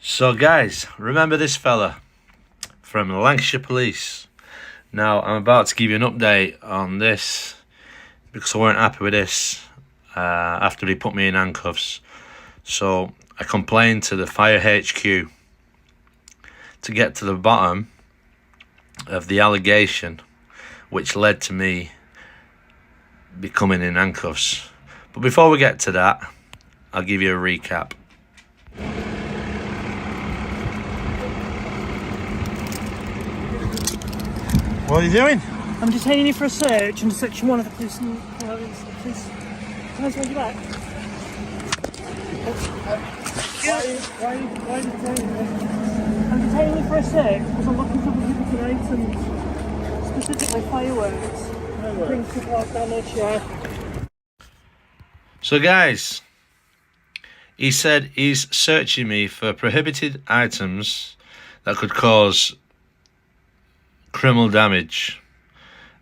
So guys, remember this fella from the Lancashire Police? Now I'm about to give you an update on this because I weren't happy with this after he put me in handcuffs. So I complained to the Fire HQ to get to the bottom of the allegation which led to me becoming in handcuffs. But before we get to that, I'll give you a recap. What are you doing? I'm detaining you for a search under section 1 of the police. Can I send you back? Why are you detaining me? I'm detaining you for a search because I'm looking for prohibited items, specifically fireworks. Things to cause damage, yeah. So guys, he said he's searching me for prohibited items that could cause criminal damage.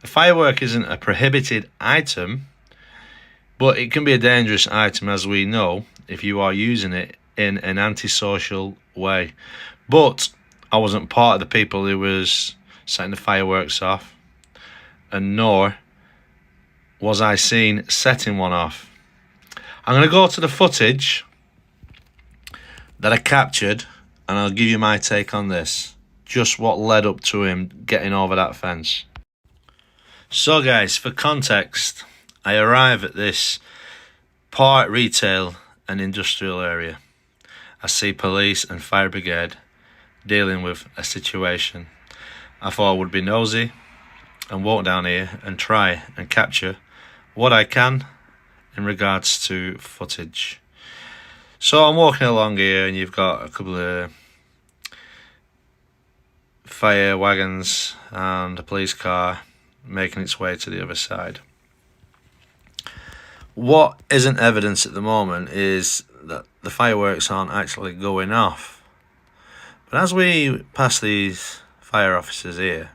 A firework isn't a prohibited item, but it can be a dangerous item, as we know, if you are using it in an antisocial way. But I wasn't part of the people who was setting the fireworks off, and nor was I seen setting one off. I'm going to go to the footage that I captured and I'll give you my take on this. Just what led up to him getting over that fence. So guys, for context, I arrive at this part retail and industrial area. I see police and fire brigade dealing with a situation. I thought I would be nosy and walk down here and try and capture what I can in regards to footage. So I'm walking along here and you've got a couple of fire wagons and a police car making its way to the other side. What isn't evidence at the moment is that the fireworks aren't actually going off. But as we pass these fire officers here,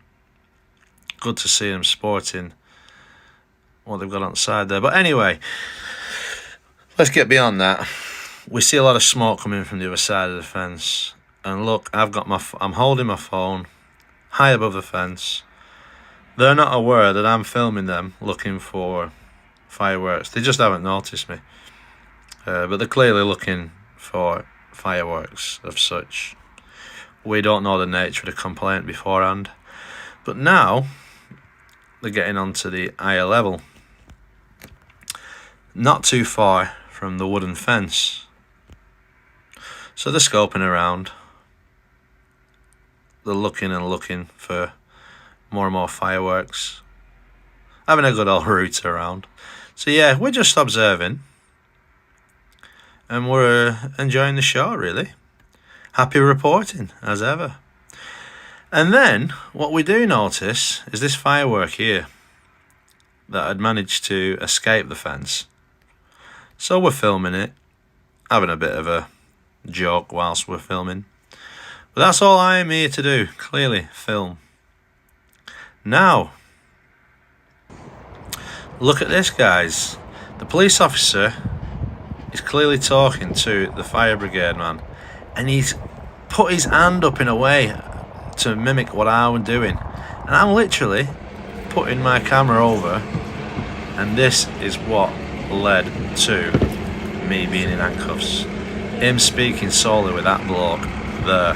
good to see them sporting what they've got on the side there. But anyway, let's get beyond that. We see a lot of smoke coming from the other side of the fence. And look, I'm holding my phone high above the fence. They're not aware that I'm filming them looking for fireworks. They just haven't noticed me. But they're clearly looking for fireworks of such. We don't know the nature of the complaint beforehand. But now, they're getting onto the higher level. Not too far from the wooden fence. So they're scoping around. They're looking and looking for more and more fireworks. Having a good old route around. So yeah, we're just observing. And we're enjoying the show, really. Happy reporting, as ever. And then, what we do notice is this firework here that had managed to escape the fence. So we're filming it, having a bit of a joke whilst we're filming. But that's all I am here to do, clearly, film. Now, look at this, guys. The police officer is clearly talking to the fire brigade man, and he's put his hand up in a way to mimic what I'm doing. And I'm literally putting my camera over, and this is what led to me being in handcuffs. Him speaking solely with that bloke there.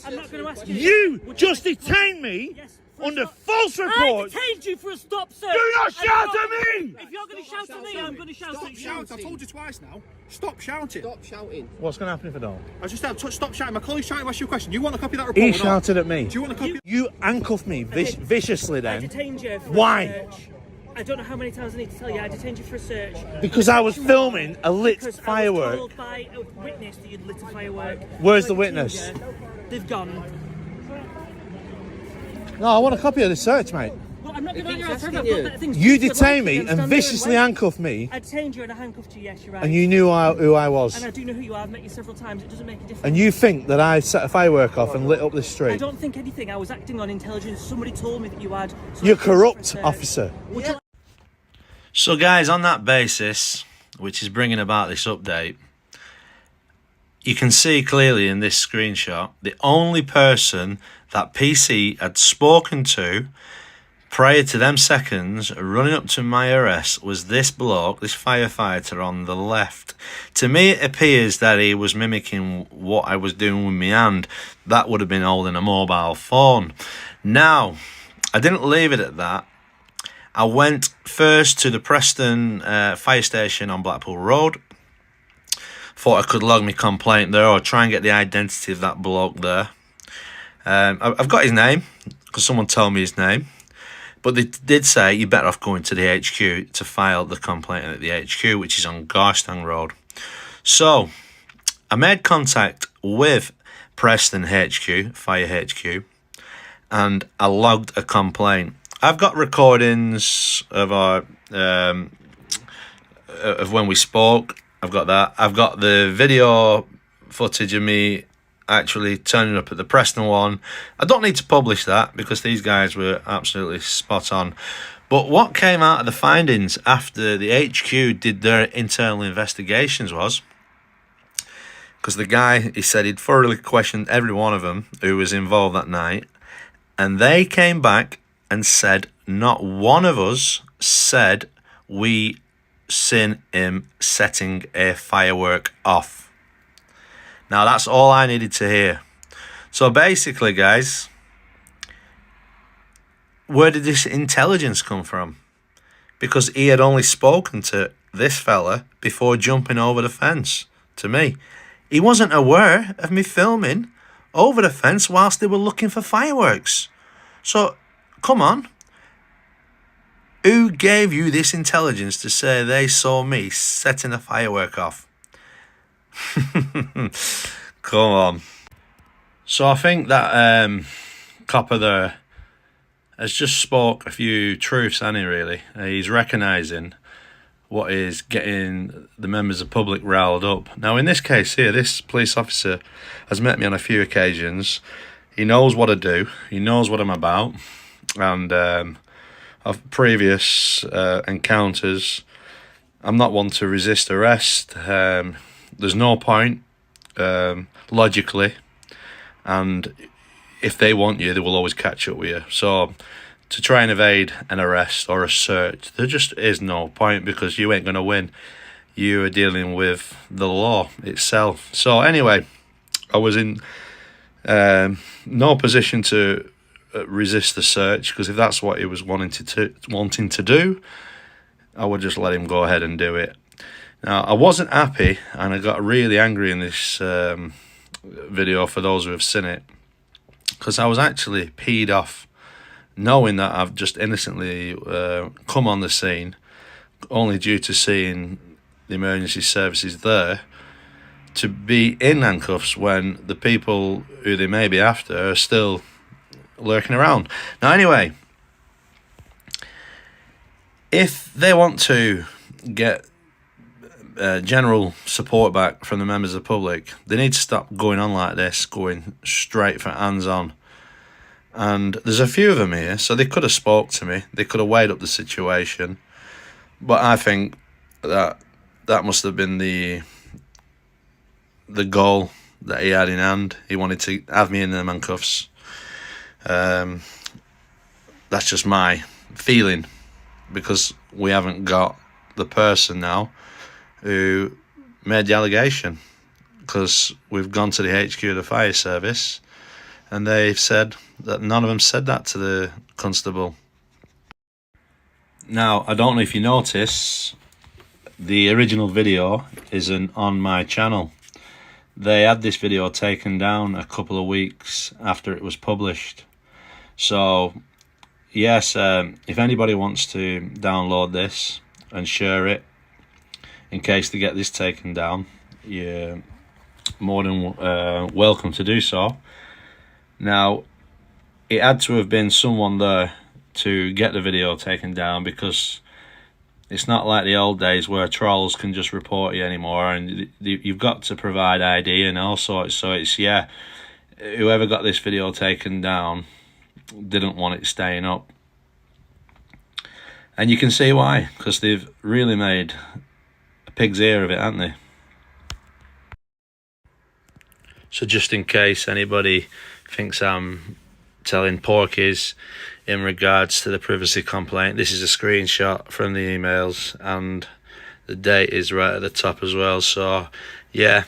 I'm not going to ask you. You just detained me under false reports. I detained you for a stop search. Do not shout at me! If you're going to shout at me, I'm going to shout at you. Shout! I've told you twice now. Stop shouting. Stop shouting. What's going to happen if I don't? I just said stop shouting. My colleague's trying to ask you a question. You want a copy of that report? He or not? shouted at me. Do you want a copy? You handcuffed me viciously I then. detained you for Why? a search. I don't know how many times I need to tell you. I detained you for a search. Because I was filming a lit Because I was firework. told by a witness that you'd lit a firework. Where's So the I detained witness? you. They've gone. No, I want a copy of the search, mate. Well, I'm not going to keeps answer asking that. you. But things You to the detained right, me I'm and standing there viciously wait. handcuffed me, I detained you and I handcuffed you, yes, you're right. and you knew who I was. And I do know who you are. I've met you several times. It doesn't make a difference. And you think that I set a firework off and lit up this I street? don't think anything. I was acting on intelligence. Somebody told me that you had. So You're I came for a corrupt, search. officer. Would you So guys, on that basis, which is bringing about this update, you can see clearly in this screenshot, the only person that PC had spoken to prior to them seconds running up to my arrest was this bloke, this firefighter on the left. To me, it appears that he was mimicking what I was doing with my hand. That would have been holding a mobile phone. Now, I didn't leave it at that. I went first to the Preston fire station on Blackpool Road. Thought I could log my complaint there or try and get the identity of that bloke there. I've got his name because someone told me his name. But they did say you're better off going to the HQ to file the complaint at the HQ, which is on Garstang Road. So I made contact with Preston HQ, Fire HQ, and I logged a complaint. I've got recordings of our of when we spoke. I've got that. I've got the video footage of me actually turning up at the Preston one. I don't need to publish that because these guys were absolutely spot on. But what came out of the findings after the HQ did their internal investigations was, because the guy, he said he'd thoroughly questioned every one of them who was involved that night, and they came back and said not one of us said we seen him setting a firework off. Now, that's all I needed to hear. So basically, guys, where did this intelligence come from? Because he had only spoken to this fella before jumping over the fence to me. He wasn't aware of me filming over the fence whilst they were looking for fireworks. So, come on. Who gave you this intelligence to say they saw me setting a firework off? Come on. So I think that copper there has just spoke a few truths, hasn't he, really? He's recognising what is getting the members of the public riled up. Now, in this case here, this police officer has met me on a few occasions. He knows what I do. He knows what I'm about. And of previous encounters, I'm not one to resist arrest. There's no point, logically, and if they want you, they will always catch up with you. So to try and evade an arrest or a search, there just is no point because you ain't going to win. You are dealing with the law itself. So anyway, I was in no position to resist the search because if that's what he was wanting to do, I would just let him go ahead and do it. Now, I wasn't happy, and I got really angry in this video for those who have seen it, because I was actually peed off, knowing that I've just innocently come on the scene, only due to seeing the emergency services there, to be in handcuffs when the people who they may be after are still lurking around. Now, anyway, if they want to get general support back from the members of the public, they need to stop going on like this, going straight for hands-on. And there's a few of them here, so they could have spoke to me, they could have weighed up the situation, but I think that must have been the goal that he had in hand. He wanted to have me in the handcuffs. That's just my feeling, because we haven't got the person now who made the allegation, because we've gone to the HQ of the fire service and they've said that none of them said that to the constable. Now, I don't know if you notice, the original video isn't on my channel. They had this video taken down a couple of weeks after it was published. So yes, if anybody wants to download this and share it in case they get this taken down, you're more than welcome to do so. Now, it had to have been someone there to get the video taken down, because it's not like the old days where trolls can just report you anymore, and you've got to provide ID and all sorts. So it's, yeah, whoever got this video taken down didn't want it staying up. And you can see why, because they've really made a pig's ear of it, haven't they? So just in case anybody thinks I'm telling porkies in regards to the privacy complaint, this is a screenshot from the emails, and the date is right at the top as well. So yeah,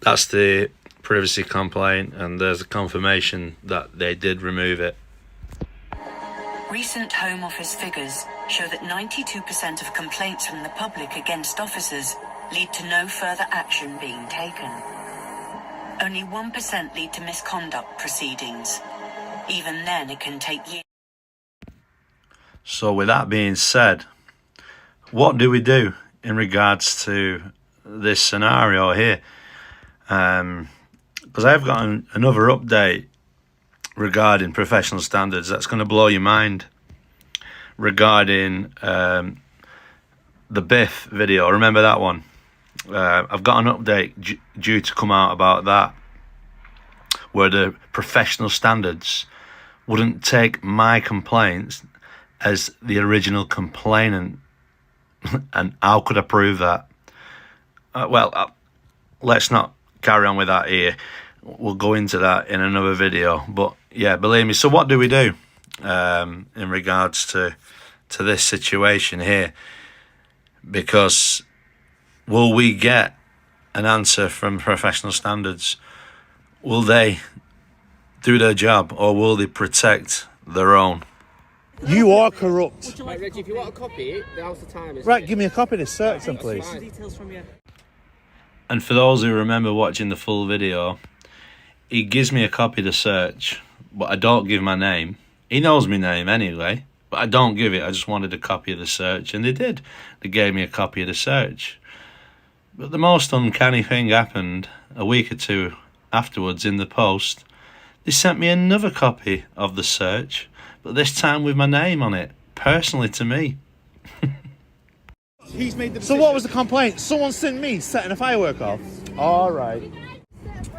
that's the privacy complaint, and there's a confirmation that they did remove it. Recent Home Office figures show that 92% of complaints from the public against officers lead to no further action being taken. Only 1% lead to misconduct proceedings. Even then, it can take years. So with that being said, what do we do in regards to this scenario here? Because I've got another update regarding professional standards that's going to blow your mind, regarding the Biff video. Remember that one? I've got an update due to come out about that, where the professional standards wouldn't take my complaints as the original complainant. And how could I prove that? Let's not carry on with that here. We'll go into that in another video. But yeah, believe me. So what do we do in regards to this situation here? Because will we get an answer from professional standards? Will they do their job, or will they protect their own? You are corrupt. Right, Reggie, if you want a copy, now's the time. Right, give me a copy of this search then, please. Some details from you. And for those who remember watching the full video, he gives me a copy of the search, but I don't give my name. He knows my name anyway, but I don't give it. I just wanted a copy of the search, and they did. They gave me a copy of the search. But the most uncanny thing happened a week or two afterwards in the post. They sent me another copy of the search, but this time with my name on it, personally to me. He's made the So what was the complaint? Someone seen me setting a firework off? All right.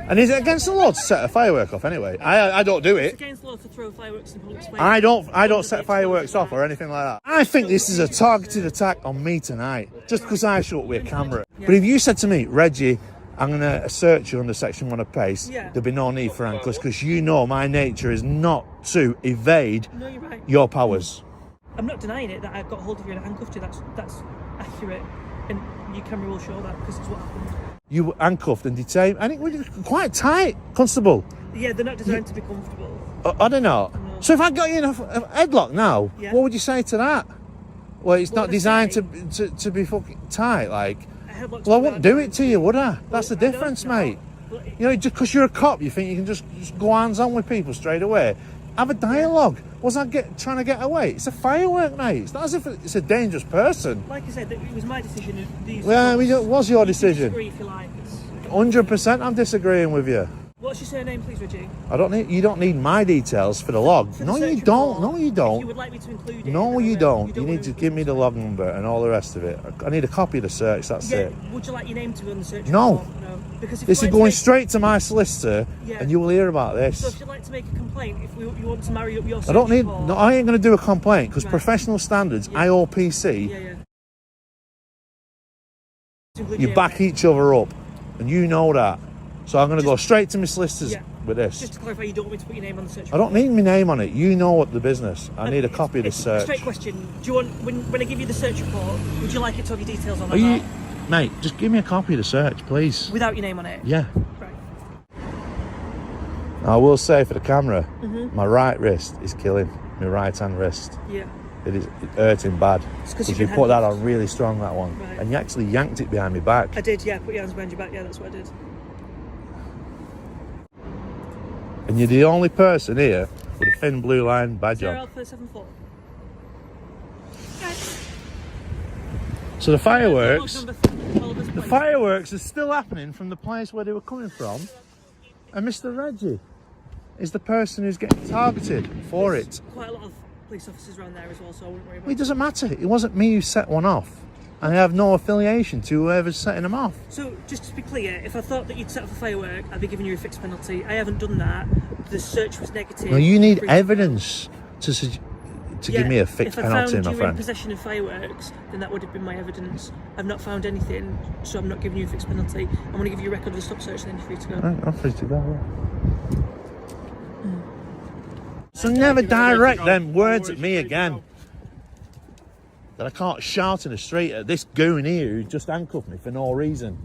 And is it against the law to set a firework off anyway? I don't do It's it. against the law to throw fireworks in public space. I don't set fireworks off or anything like that. I think this is a targeted attack on me tonight, just because I show up with a camera. But if you said to me, Reggie, I'm going to search you under Section 1 of PACE, there'd be no need for handcuffs, because you know my nature is not to evade No, you're right. your powers. I'm not denying it that I got hold of you and handcuffed you. That's accurate, and your camera will show that because it's what happened. You were handcuffed and detained. I think we're quite tight, Constable. Yeah, they're not designed to be comfortable. I don't know. No. So if I got you in a headlock now, Yeah. what would you say to that? Well, it's What not would I designed say? to be fucking tight, like. A headlock's Well, I not wouldn't do it to you, would I? That's Well, the I know difference, it's not, mate. but You know, just because you're a cop, you think you can just go hands on with people straight away. Have a dialogue. Was I trying to get away? It's a firework, mate. It's not as if it's a dangerous person. like I said, it was my decision. These Well, it was your You can decision. disagree if you like. 100% I'm disagreeing with you. What's your surname, please, Reggie? You don't need my details for the log. For the No, search you don't. report, No, you If don't. you would like me to include it. No, then you I will. don't. You want need to give me the log number and all the rest of it. I need a copy of the search, that's Yeah, it. would you like your name to be on the search No. report? No. Because if This you'd is like to going make- straight to my solicitor, Yeah. and you will hear about So this. if you'd like to make a complaint, if you want to marry up your search I don't need. report, No, I ain't going to do a complaint because Right. professional standards, Yeah. IOPC, Yeah, yeah. To include you your back name. each other up, and you know that. So I'm going to go straight to my solicitors Yeah. with this. Just to clarify, you don't want me to put your name on the search I don't report? need my name on it. You know what the business. I need a copy of this It's a search. straight question. Do you want, when I give you the search report, would you like it to have your details on Are or you, not? mate? Just give me a copy of the search, please. Without your name on it? Yeah. Right. I will say for the camera, Mm-hmm. my right wrist is killing. My right hand wrist. Yeah. It's hurting bad. It's 'cause Because you've you been put that handcuffed. on really strong, that one. Right. And you actually yanked it behind my back. I did, yeah. Put your hands behind your back. Yeah, that's what I did. And you're the only person here with a thin blue line badge Sierra on. Alpha 74. So the fireworks, Log number 12 is the placed. fireworks are still happening from the place where they were coming from. And Mr. Reggie is the person who's getting targeted for it. Quite a lot of police officers around there as well, so I wouldn't worry about Well, it it. doesn't matter. It wasn't me who set one off. I have no affiliation to whoever's setting them off. So, just to be clear, if I thought that you'd set off a firework, I'd be giving you a fixed penalty. I haven't done that. The search was negative. No, you need Free- evidence to to give me a fixed if I penalty, found my you in friend. possession of fireworks, then that would have been my evidence. I've not found anything, so I'm not giving you a fixed penalty. I'm going to give you a record of the stop search, and then you're free to go. Right, I'm free to go. Yeah. So never direct them words at me again. That I can't shout in the street at this goon here who just handcuffed me for no reason.